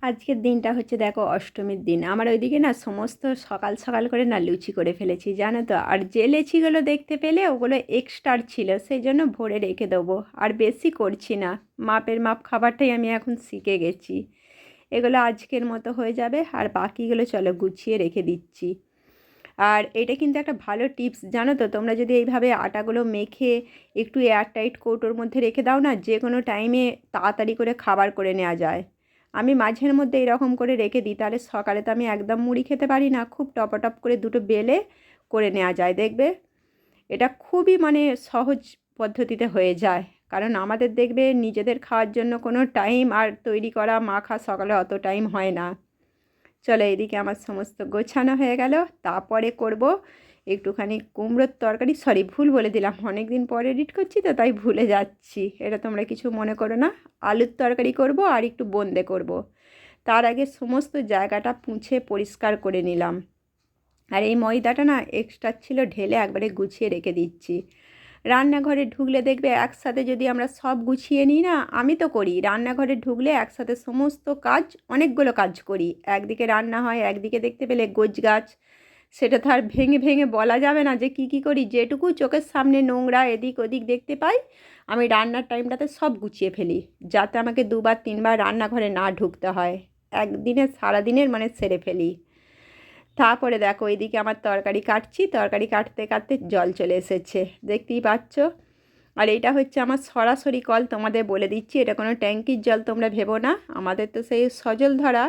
আজকের দিনটা হচ্ছে দেখো অষ্টমীর দিন। আমার ওইদিকে না সমস্ত সকাল সকাল করে না লুচি করে ফেলেছি জানো তো। আর যে লেচিগুলো দেখতে পেলে ওগুলো এক্সট্রা ছিল, সেই জন্য ভরে রেখে দেবো। আর বেশি করছি না, মাপের মাপ খাবারটাই আমি এখন শিখে গেছি। এগুলো আজকের মতো হয়ে যাবে, আর বাকিগুলো চলো গুছিয়ে রেখে দিচ্ছি। আর এটা কিন্তু একটা ভালো টিপস জানো তো, তোমরা যদি এইভাবে আটাগুলো মেখে একটু এয়ারটাইট কৌটোর মধ্যে রেখে দাও না, যে কোনো টাইমে তাড়াতাড়ি করে খাবার করে নেওয়া যায়। আমি মাঝের মধ্যে এরকম করে রেখে দিই, তাহলে সকালে তো আমি একদম মুড়ি খেতে পারি না, খুব টপাটপ করে দুটো বেলে করে নেওয়া যায় দেখবে। এটা খুবই মানে সহজ পদ্ধতিতে হয়ে যায়, কারণ আমাদের দেখবে নিজেদের খাওয়ার জন্য কোনো টাইম আর তৈরি করা মাখা সকালে অত টাইম হয় না। চলো এদিকে আমার সমস্ত গোছানো হয়ে গেল। তারপরে করব একটুখানি কুমড়োর তরকারি। সরি, ভুল বলে দিলাম, অনেক দিন পরে এডিট করছি তো তাই ভুলে যাচ্ছি, এটা তোমরা কিছু মনে করো না। আলুর তরকারি করব আর একটু বোঁদে করব। তার আগে সমস্ত জায়গাটা পুছে পরিষ্কার করে নিলাম। আর এই ময়দাটা না এক্সট্রা ছিল, ঢেলে একবারে গুছিয়ে রেখে দিচ্ছি। রান্নাঘরে ঢুকলে দেখবে একসাথে যদি আমরা সব গুছিয়ে নিই না, আমি তো করি, রান্নাঘরে ঢুকলে একসাথে সমস্ত কাজ, অনেকগুলো কাজ করি। একদিকে রান্না হয়, একদিকে দেখতে পেলে গোছগাছ, সেটা তো আর ভেঙে ভেঙে বলা যাবে না যে কি কি করি। যেটুকু চোখের সামনে নোংরা এদিক ওদিক দেখতে পাই, আমি রান্নার টাইমটাতে সব গুছিয়ে ফেলি, যাতে আমাকে দুবার তিনবার রান্নাঘরে না ঢুকতে হয়। একদিনে সারাদিনের মানে সেরে ফেলি। তারপরে দেখো এইদিকে আমার তরকারি কাটছি, তরকারি কাটতে কাটতে জল চলে এসেছে, দেখতেই পাচ্ছ। আর এটা হচ্ছে আমার সরাসরি কল, তোমাদের বলে দিচ্ছি, এটা কোনো ট্যাঙ্কির জল তোমরা ভেবো না। আমাদের তো সেই সজল ধরা,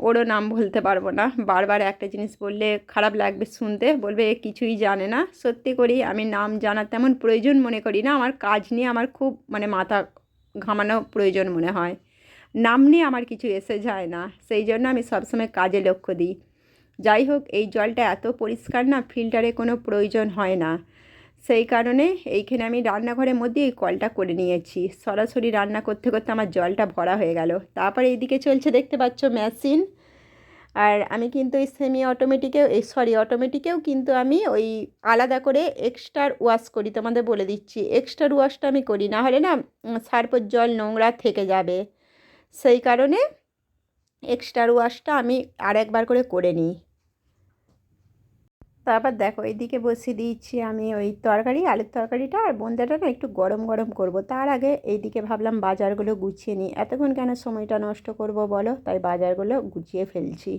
ওরও নাম বলতে পারবো না, বারবার একটা জিনিস বললে খারাপ লাগবে শুনতে, বলবে এ কিছুই জানে না। সত্যি করি আমি নাম জানার তেমন প্রয়োজন মনে করি না, আমার কাজ নিয়ে আমার খুব মানে মাথা ঘামানো প্রয়োজন মনে হয়। নাম নিয়ে আমার কিছু এসে যায় না, সেই জন্য আমি সবসময় কাজে লক্ষ্য দিই। যাই হোক, এই জলটা এত পরিষ্কার না, ফিল্টারে কোনো প্রয়োজন হয় না। সেই কারণে এইখানে আমি রান্নাঘরের মধ্যে এই কলটা করে নিয়েছি, সরাসরি রান্না করতে করতে আমার জলটা ভরা হয়ে গেল। তারপরে এইদিকে চলছে দেখতে পাচ্ছ মেশিন। আর আমি কিন্তু এই সেমি অটোমেটিকেও, এই সরি অটোমেটিকেও কিন্তু আমি ওই আলাদা করে এক্সট্রা ওয়াশ করি, তোমাদের বলে দিচ্ছি। এক্সট্রা ওয়াশটা আমি করি, না হলে না সার্ফের জল নোংরা থেকে যাবে, সেই কারণে এক্সট্রা ওয়াশটা আমি আর একবার করে নিই। তারপর দেখো এইদিকে বসিয়ে দিয়েছি আমি ওই তরকারি, আলুর তরকারিটা, আর বোঁদেটা না একটু গরম গরম করব। তার আগে এইদিকে ভাবলাম বাজারগুলো গুছিয়ে নিই, এতক্ষণ কেন সময়টা নষ্ট করব বলো, তাই বাজারগুলো গুছিয়ে ফেলছি।